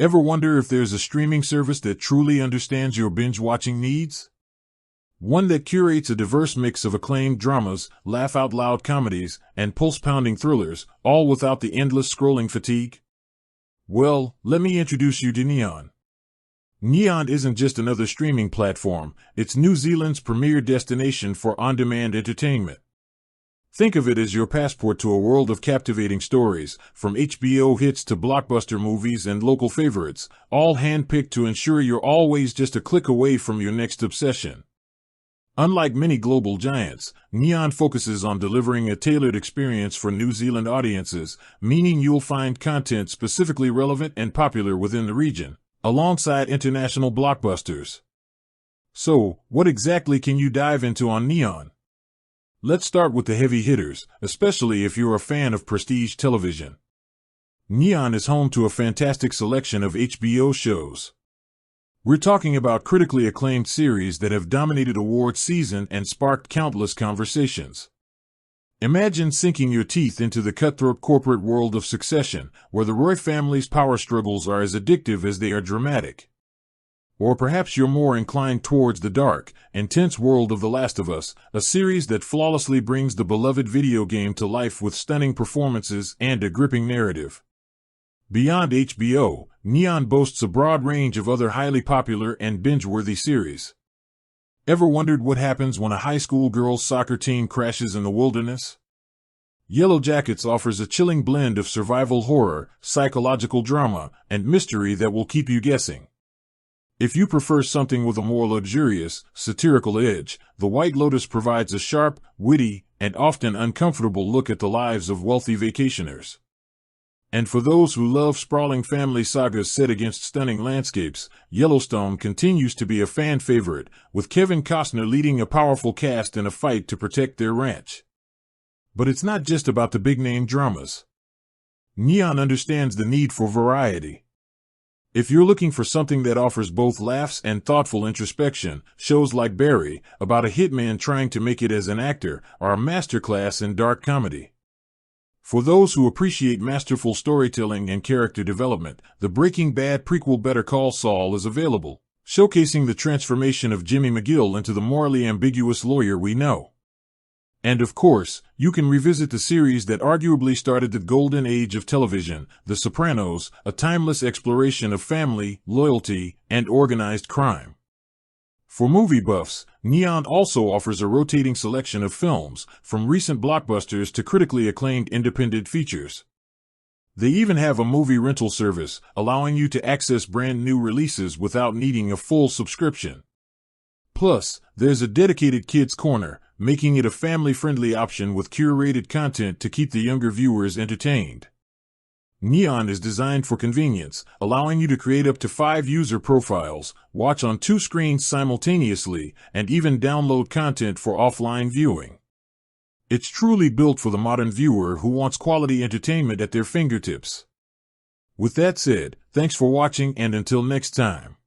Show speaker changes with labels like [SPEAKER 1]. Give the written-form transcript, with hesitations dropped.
[SPEAKER 1] Ever wonder if there's a streaming service that truly understands your binge-watching needs? One that curates a diverse mix of acclaimed dramas, laugh-out-loud comedies, and pulse-pounding thrillers, all without the endless scrolling fatigue? Well, let me introduce you to Neon. Neon isn't just another streaming platform, it's New Zealand's premier destination for on-demand entertainment. Think of it as your passport to a world of captivating stories, from HBO hits to blockbuster movies and local favorites, all handpicked to ensure you're always just a click away from your next obsession. Unlike many global giants, Neon focuses on delivering a tailored experience for New Zealand audiences, meaning you'll find content specifically relevant and popular within the region, alongside international blockbusters. So, what exactly can you dive into on Neon? Let's start with the heavy hitters, especially if you're a fan of prestige television. Neon is home to a fantastic selection of HBO shows. We're talking about critically acclaimed series that have dominated awards season and sparked countless conversations. Imagine sinking your teeth into the cutthroat corporate world of Succession, where the Roy family's power struggles are as addictive as they are dramatic. Or perhaps you're more inclined towards the dark, intense world of The Last of Us, a series that flawlessly brings the beloved video game to life with stunning performances and a gripping narrative. Beyond HBO, Neon boasts a broad range of other highly popular and binge-worthy series. Ever wondered what happens when a high school girls' soccer team crashes in the wilderness? Yellow Jackets offers a chilling blend of survival horror, psychological drama, and mystery that will keep you guessing. If you prefer something with a more luxurious, satirical edge, The White Lotus provides a sharp, witty, and often uncomfortable look at the lives of wealthy vacationers. And for those who love sprawling family sagas set against stunning landscapes, Yellowstone continues to be a fan favorite, with Kevin Costner leading a powerful cast in a fight to protect their ranch. But it's not just about the big-name dramas. Neon understands the need for variety. If you're looking for something that offers both laughs and thoughtful introspection, shows like Barry, about a hitman trying to make it as an actor, are a masterclass in dark comedy. For those who appreciate masterful storytelling and character development, the Breaking Bad prequel Better Call Saul is available, showcasing the transformation of Jimmy McGill into the morally ambiguous lawyer we know. And of course, you can revisit the series that arguably started the golden age of television, The Sopranos, a timeless exploration of family, loyalty, and organized crime. For movie buffs, Neon also offers a rotating selection of films, from recent blockbusters to critically acclaimed independent features. They even have a movie rental service, allowing you to access brand new releases without needing a full subscription. Plus, there's a dedicated kids' corner, making it a family-friendly option with curated content to keep the younger viewers entertained. Neon is designed for convenience, allowing you to create up to 5 user profiles, watch on 2 screens simultaneously, and even download content for offline viewing. It's truly built for the modern viewer who wants quality entertainment at their fingertips. With that said, thanks for watching, and until next time.